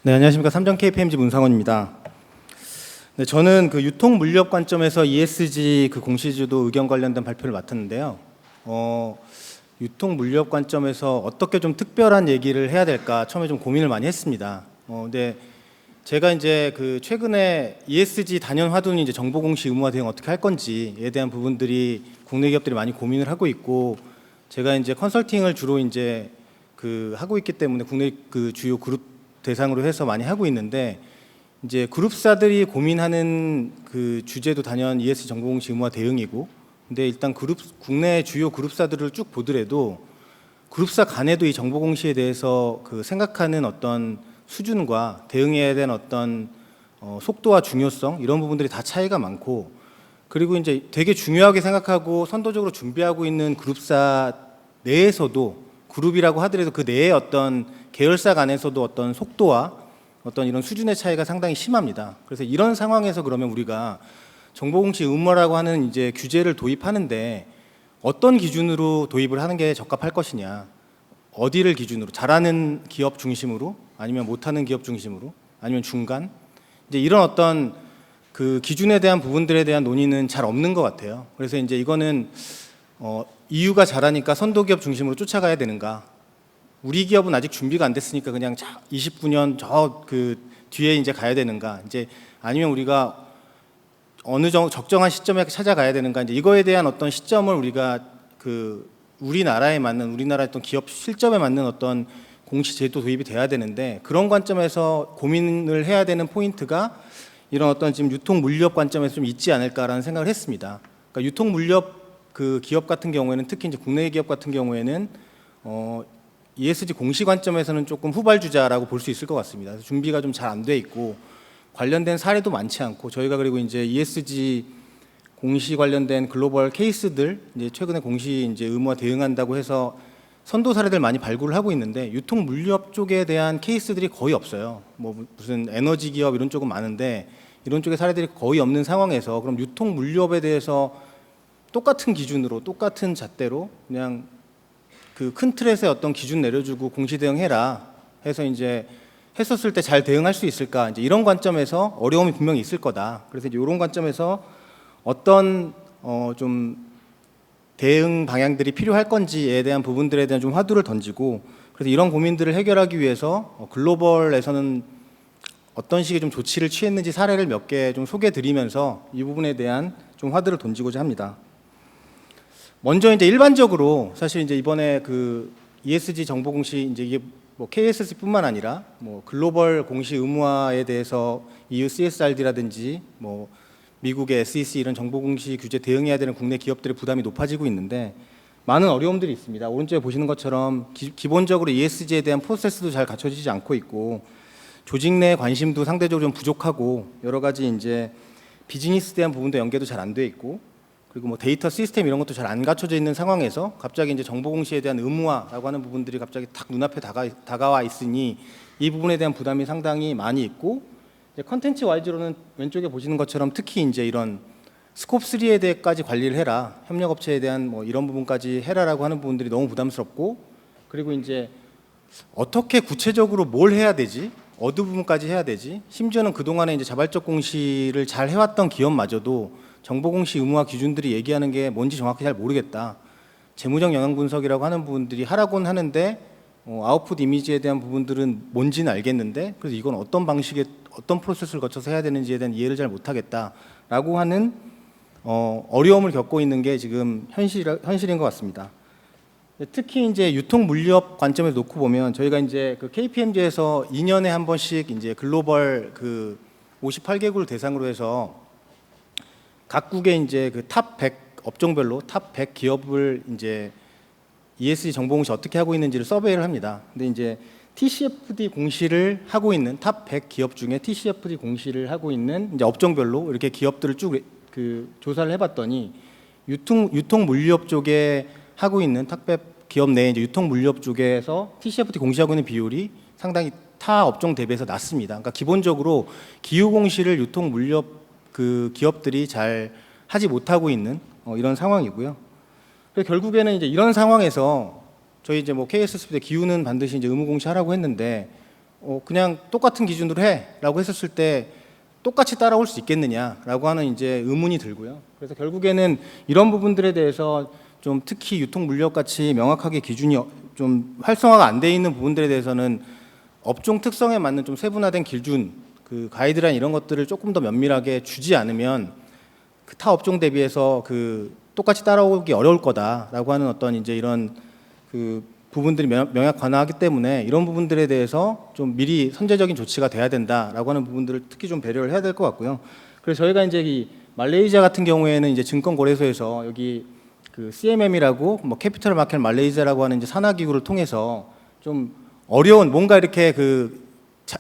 네, 안녕하십니까. 삼성 KPMG 문상원입니다. 네, 저는 그 유통 물류업 관점에서 ESG 그 공시지도 의견 관련된 발표를 맡았는데요. 유통 물류업 관점에서 어떻게 좀 특별한 얘기를 해야 될까 처음에 좀 고민을 많이 했습니다. 근데 제가 이제 그 최근에 ESG 단연 화두는 이제 정보 공시 의무화 대응 어떻게 할 건지에 대한 부분들이 국내 기업들이 많이 고민을 하고 있고, 제가 이제 컨설팅을 주로 이제 그 하고 있기 때문에 국내 그 주요 그룹 대상으로 해서 많이 하고 있는데, 이제 그룹사들이 고민하는 그 주제도 단연 ESG 정보 공시 의무화 대응이고, 근데 일단 국내 주요 그룹사들을 쭉 보더라도 그룹사 간에도 이 정보 공시에 대해서 그 생각하는 어떤 수준과 대응해야 되는 어떤 속도와 중요성, 이런 부분들이 다 차이가 많고, 그리고 이제 되게 중요하게 생각하고 선도적으로 준비하고 있는 그룹사 내에서도, 그룹이라고 하더라도 그 내의 어떤 계열사 간에서도 어떤 속도와 어떤 이런 수준의 차이가 상당히 심합니다. 그래서 이런 상황에서 그러면 우리가 정보공시 의무화라고 하는 이제 규제를 도입하는데 어떤 기준으로 도입을 하는 게 적합할 것이냐, 어디를 기준으로, 잘하는 기업 중심으로, 아니면 못하는 기업 중심으로, 아니면 중간, 이제 이런 어떤 그 기준에 대한 부분들에 대한 논의는 잘 없는 것 같아요. 그래서 이제 이거는 EU가 잘하니까 선도기업 중심으로 쫓아가야 되는가, 우리 기업은 아직 준비가 안 됐으니까 그냥 29년 저 그 뒤에 이제 가야 되는가, 이제 아니면 우리가 어느 정도 적정한 시점에 찾아가야 되는가, 이제 이거에 대한 어떤 시점을 우리가 그 우리나라에 맞는, 우리나라의 어떤 기업 실점에 맞는 어떤 공시 제도 도입이 돼야 되는데, 그런 관점에서 고민을 해야 되는 포인트가 이런 어떤 지금 유통 물류업 관점에서 좀 있지 않을까라는 생각을 했습니다. 그러니까 유통 물류업 그 기업 같은 경우에는, 특히 이제 국내 기업 같은 경우에는 ESG 공시 관점에서는 조금 후발주자라고 볼 수 있을 것 같습니다. 그래서 준비가 좀 잘 안 돼 있고 관련된 사례도 많지 않고, 저희가 그리고 이제 ESG 공시 관련된 글로벌 케이스들, 이제 최근에 공시 이제 의무화 대응한다고 해서 선도 사례들 많이 발굴을 하고 있는데, 유통 물류업 쪽에 대한 케이스들이 거의 없어요. 뭐 무슨 에너지 기업 이런 쪽은 많은데 이런 쪽의 사례들이 거의 없는 상황에서, 그럼 유통 물류업에 대해서 똑같은 기준으로 똑같은 잣대로 그냥 그 큰 틀에서 어떤 기준 내려주고 공시 대응해라 해서 이제 했었을 때 잘 대응할 수 있을까, 이제 이런 관점에서 어려움이 분명히 있을 거다. 그래서 이제 이런 관점에서 어떤 좀 대응 방향들이 필요할 건지에 대한 부분들에 대한 좀 화두를 던지고, 그래서 이런 고민들을 해결하기 위해서 글로벌에서는 어떤 식의 좀 조치를 취했는지 사례를 몇 개 좀 소개해 드리면서 이 부분에 대한 좀 화두를 던지고자 합니다. 먼저 이제 일반적으로 사실 이제 이번에 그 ESG 정보 공시, 이제 이게 뭐 KSS뿐만 아니라 뭐 글로벌 공시 의무화에 대해서 EU CSRD라든지 뭐 미국의 SEC 이런 정보 공시 규제 대응해야 되는 국내 기업들의 부담이 높아지고 있는데, 많은 어려움들이 있습니다. 오른쪽에 보시는 것처럼 기본적으로 ESG에 대한 프로세스도 잘 갖춰지지 않고 있고, 조직 내 관심도 상대적으로 좀 부족하고, 여러 가지 이제 비즈니스에 대한 부분도 연계도 잘 안 돼 있고, 그리고 뭐 데이터 시스템 이런 것도 잘 안 갖춰져 있는 상황에서 갑자기 이제 정보 공시에 대한 의무화라고 하는 부분들이 갑자기 딱 눈앞에 다가와 있으니 이 부분에 대한 부담이 상당히 많이 있고, 컨텐츠 와이즈로는 왼쪽에 보시는 것처럼 특히 이제 이런 스콥 3에 대해까지 관리를 해라, 협력업체에 대한 뭐 이런 부분까지 해라라고 하는 부분들이 너무 부담스럽고, 그리고 이제 어떻게 구체적으로 뭘 해야 되지, 어느 부분까지 해야 되지, 심지어는 그동안에 이제 자발적 공시를 잘 해왔던 기업마저도 정보 공시 의무화 기준들이 얘기하는 게 뭔지 정확히 잘 모르겠다, 재무적 영향 분석이라고 하는 부분들이 하라고는 하는데 아웃풋 이미지에 대한 부분들은 뭔지는 알겠는데, 그래서 이건 어떤 방식의 어떤 프로세스를 거쳐서 해야 되는지에 대한 이해를 잘 못하겠다라고 하는 어려움을 겪고 있는 게 지금 현실인 것 같습니다. 특히 이제 유통 물류업 관점에서 놓고 보면, 저희가 이제 그 KPMG에서 2년에 한 번씩 이제 글로벌 그 58개국을 대상으로 해서 각국의 이제 그 탑 100 업종별로 탑 100 기업을 이제 ESG 정보 공시 어떻게 하고 있는지를 서베이를 합니다. 근데 이제 TCFD 공시를 하고 있는 탑 100 기업 중에 TCFD 공시를 하고 있는 이제 업종별로 이렇게 기업들을 쭉 그 조사를 해봤더니, 유통 물류업 쪽에 하고 있는 탑 100 기업 내에 이제 유통 물류업 쪽에서 TCFD 공시하고 있는 비율이 상당히 타 업종 대비해서 낮습니다. 그러니까 기본적으로 기후 공시를 유통 물류업 그 기업들이 잘 하지 못하고 있는 이런 상황이고요. 그래서 결국에는 이제 이런 상황에서 저희 이제 뭐 KSSP 때 기후는 반드시 이제 의무 공시하라고 했는데, 그냥 똑같은 기준으로 해라고 했었을 때 똑같이 따라올 수 있겠느냐라고 하는 이제 의문이 들고요. 그래서 결국에는 이런 부분들에 대해서 좀 특히 유통 물력 같이 명확하게 기준이 좀 활성화가 안 돼 있는 부분들에 대해서는 업종 특성에 맞는 좀 세분화된 기준, 그 가이드라인 이런 것들을 조금 더 면밀하게 주지 않으면 그 타 업종 대비해서 그 똑같이 따라오기 어려울 거다라고 하는 어떤 이제 이런 그 부분들이 명확 관화하기 때문에 이런 부분들에 대해서 좀 미리 선제적인 조치가 돼야 된다라고 하는 부분들을 특히 좀 배려를 해야 될 것 같고요. 그래서 저희가 이제 이 말레이시아 같은 경우에는 이제 증권거래소에서 여기 그 CMM이라고 뭐 캐피털 마켓 말레이시아라고 하는 이제 산하기구를 통해서 좀 어려운 뭔가 이렇게 그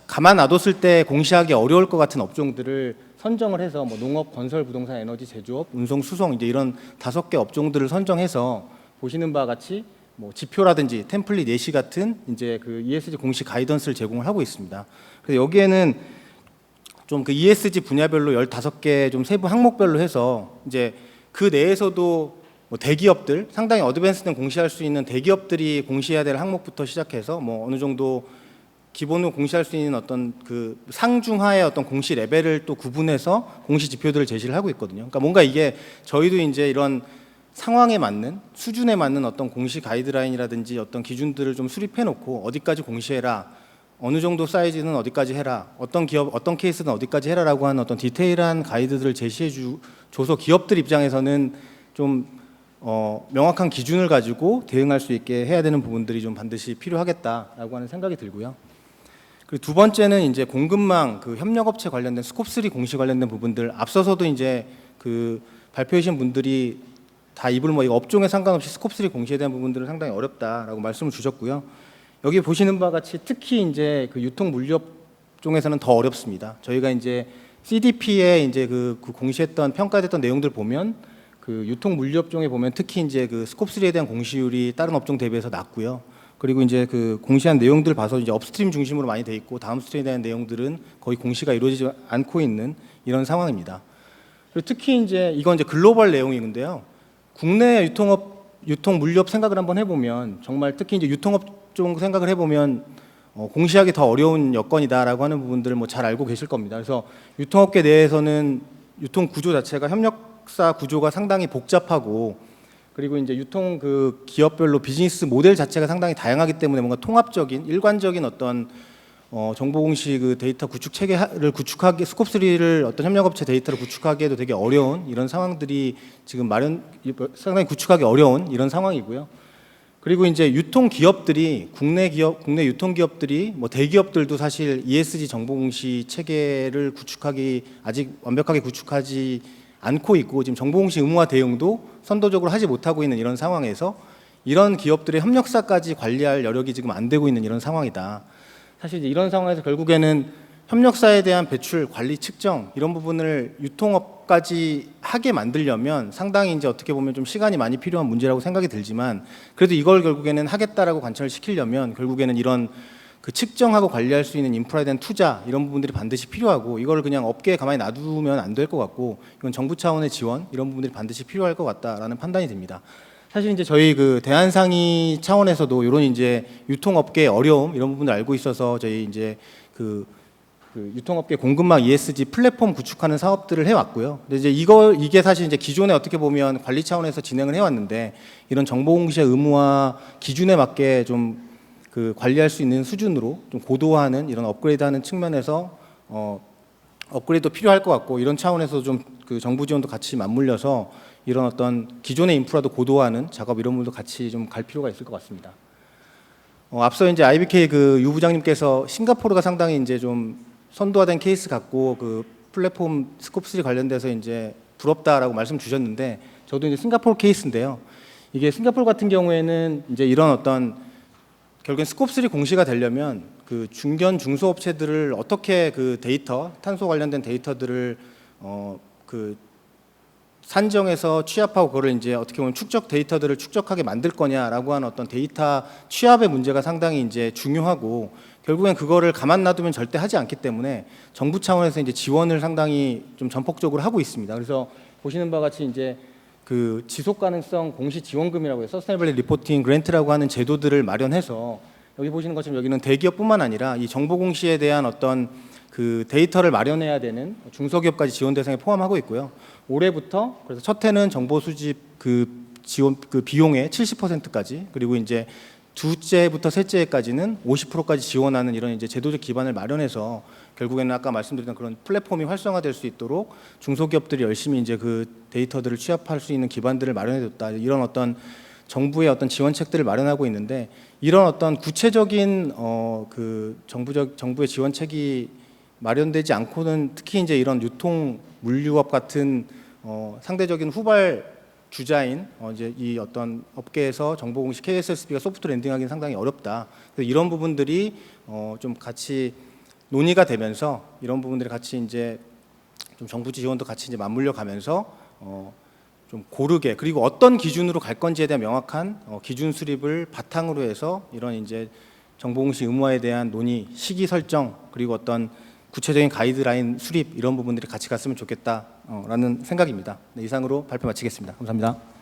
가만 놔뒀을 때 공시하기 어려울 것 같은 업종들을 선정을 해서 뭐 농업, 건설, 부동산, 에너지, 제조업, 운송, 수송 이제 이런 5개 업종들을 선정해서 보시는 바와 같이 뭐 지표라든지 템플릿 예시 같은 이제 그 ESG 공시 가이던스를 제공을 하고 있습니다. 그래서 여기에는 좀 그 ESG 분야별로 15개 좀 세부 항목별로 해서 이제 그 내에서도 뭐 대기업들 상당히 어드밴스된 공시할 수 있는 대기업들이 공시해야 될 항목부터 시작해서 뭐 어느 정도 기본으로 공시할 수 있는 어떤 그 상중하의 어떤 공시 레벨을 또 구분해서 공시 지표들을 제시를 하고 있거든요. 그러니까 뭔가 이게 저희도 이제 이런 상황에 맞는 수준에 맞는 어떤 공시 가이드라인이라든지 어떤 기준들을 좀 수립해 놓고 어디까지 공시해라, 어느 정도 사이즈는 어디까지 해라, 어떤 기업 어떤 케이스는 어디까지 해라라고 하는 어떤 디테일한 가이드들을 제시해 줘서 기업들 입장에서는 좀 명확한 기준을 가지고 대응할 수 있게 해야 되는 부분들이 좀 반드시 필요하겠다라고 하는 생각이 들고요. 그리고 두 번째는 이제 공급망 그 협력업체 관련된 스콥3 공시 관련된 부분들 앞서서도 이제 그 발표해 주신 분들이 다 입을 뭐 업종에 상관없이 스콥3 공시에 대한 부분들은 상당히 어렵다라고 말씀을 주셨고요. 여기 보시는 바와 같이 특히 이제 그 유통 물류 쪽에서는 더 어렵습니다. 저희가 이제 CDP에 이제 그 공시했던 평가됐던 내용들 보면 그 유통 물류 업종에 보면 특히 이제 그 스콥3에 대한 공시율이 다른 업종 대비해서 낮고요. 그리고 이제 그 공시한 내용들 봐서 이제 업스트림 중심으로 많이 돼 있고 다운스트림에 대한 내용들은 거의 공시가 이루어지지 않고 있는 이런 상황입니다. 그리고 특히 이제 이건 이제 글로벌 내용인데요. 국내 유통 물류업 생각을 한번 해보면 정말 특히 이제 유통업 쪽 생각을 해보면 공시하기 더 어려운 여건이다라고 하는 부분들을 뭐 잘 알고 계실 겁니다. 그래서 유통업계 내에서는 유통 구조 자체가 협력사 구조가 상당히 복잡하고 그리고 이제 유통 그 기업별로 비즈니스 모델 자체가 상당히 다양하기 때문에 뭔가 통합적인 일관적인 어떤 정보 공시 그 데이터 구축 체계를 구축하기 스콥3를 어떤 협력업체 데이터를 구축하기에도 되게 어려운 이런 상황들이 지금 상당히 구축하기 어려운 이런 상황이고요. 그리고 이제 유통 기업들이 국내 유통 기업들이 뭐 대기업들도 사실 ESG 정보 공시 체계를 구축하기 아직 완벽하게 구축하지 않고 있고 지금 정보 공시 의무화 대응도 선도적으로 하지 못하고 있는 이런 상황에서 이런 기업들의 협력사까지 관리할 여력이 지금 안 되고 있는 이런 상황이다. 사실 이제 이런 상황에서 결국에는 협력사에 대한 배출, 관리, 측정 이런 부분을 유통업까지 하게 만들려면 상당히 이제 어떻게 보면 좀 시간이 많이 필요한 문제라고 생각이 들지만 그래도 이걸 결국에는 하겠다라고 관철을 시키려면 결국에는 이런 그 측정하고 관리할 수 있는 인프라에 대한 투자 이런 부분들이 반드시 필요하고 이걸 그냥 업계에 가만히 놔두면 안 될 것 같고 이건 정부 차원의 지원 이런 부분들이 반드시 필요할 것 같다라는 판단이 듭니다. 사실 이제 저희 그 대한상의 차원에서도 이런 이제 유통업계의 어려움 이런 부분을 알고 있어서 저희 이제 그 유통업계 공급망 ESG 플랫폼 구축하는 사업들을 해왔고요. 근데 이제 이게 사실 이제 기존에 어떻게 보면 관리 차원에서 진행을 해왔는데 이런 정보공시의 의무화 기준에 맞게 좀 그 관리할 수 있는 수준으로 좀 고도화하는 이런 업그레이드하는 측면에서 업그레이드도 필요할 것 같고 이런 차원에서 좀 그 정부 지원도 같이 맞물려서 이런 어떤 기존의 인프라도 고도화하는 작업 이런 부분도 같이 좀 갈 필요가 있을 것 같습니다. 앞서 이제 IBK 그 유 부장님께서 싱가포르가 상당히 이제 좀 선도화된 케이스 갖고 그 플랫폼 스콥3 관련돼서 이제 부럽다라고 말씀 주셨는데 저도 이제 싱가포르 케이스인데요. 이게 싱가포르 같은 경우에는 이제 이런 어떤 결국엔 스콥3 공시가 되려면 그 중견 중소업체들을 어떻게 그 데이터 탄소 관련된 데이터들을 그 산정해서 취합하고 그거를 이제 어떻게 보면 축적 데이터들을 축적하게 만들 거냐라고 하는 어떤 데이터 취합의 문제가 상당히 이제 중요하고 결국엔 그거를 가만 놔두면 절대 하지 않기 때문에 정부 차원에서 이제 지원을 상당히 좀 전폭적으로 하고 있습니다. 그래서 보시는 바와 같이 이제 그 지속 가능성 공시 지원금이라고 해서 서스테이너블 리포팅 그랜트라고 하는 제도들을 마련해서 여기 보시는 것처럼 여기는 대기업뿐만 아니라 이 정보 공시에 대한 어떤 그 데이터를 마련해야 되는 중소기업까지 지원 대상에 포함하고 있고요. 올해부터 그래서 첫 해는 정보 수집 그 지원 그 비용의 70%까지, 그리고 이제 두째부터 셋째까지는 50%까지 지원하는 이런 이제 제도적 기반을 마련해서 결국에는 아까 말씀드렸던 그런 플랫폼이 활성화될 수 있도록 중소기업들이 열심히 이제 그 데이터들을 취합할 수 있는 기반들을 마련해줬다, 이런 어떤 정부의 어떤 지원책들을 마련하고 있는데, 이런 어떤 구체적인 그 정부의 지원책이 마련되지 않고는 특히 이제 이런 유통 물류업 같은 상대적인 후발 주자인 이제 이 어떤 업계에서 정보 공시 KSSB가 소프트 랜딩하기는 상당히 어렵다. 그래서 이런 부분들이 좀 같이 논의가 되면서 이런 부분들이 같이 이제 좀 정부 지원도 같이 이제 맞물려 가면서 좀 고르게, 그리고 어떤 기준으로 갈 건지에 대한 명확한 기준 수립을 바탕으로 해서 이런 이제 정보 공시 의무화에 대한 논의, 시기 설정, 그리고 어떤 구체적인 가이드라인 수립, 이런 부분들이 같이 갔으면 좋겠다라는 생각입니다. 네, 이상으로 발표 마치겠습니다. 감사합니다.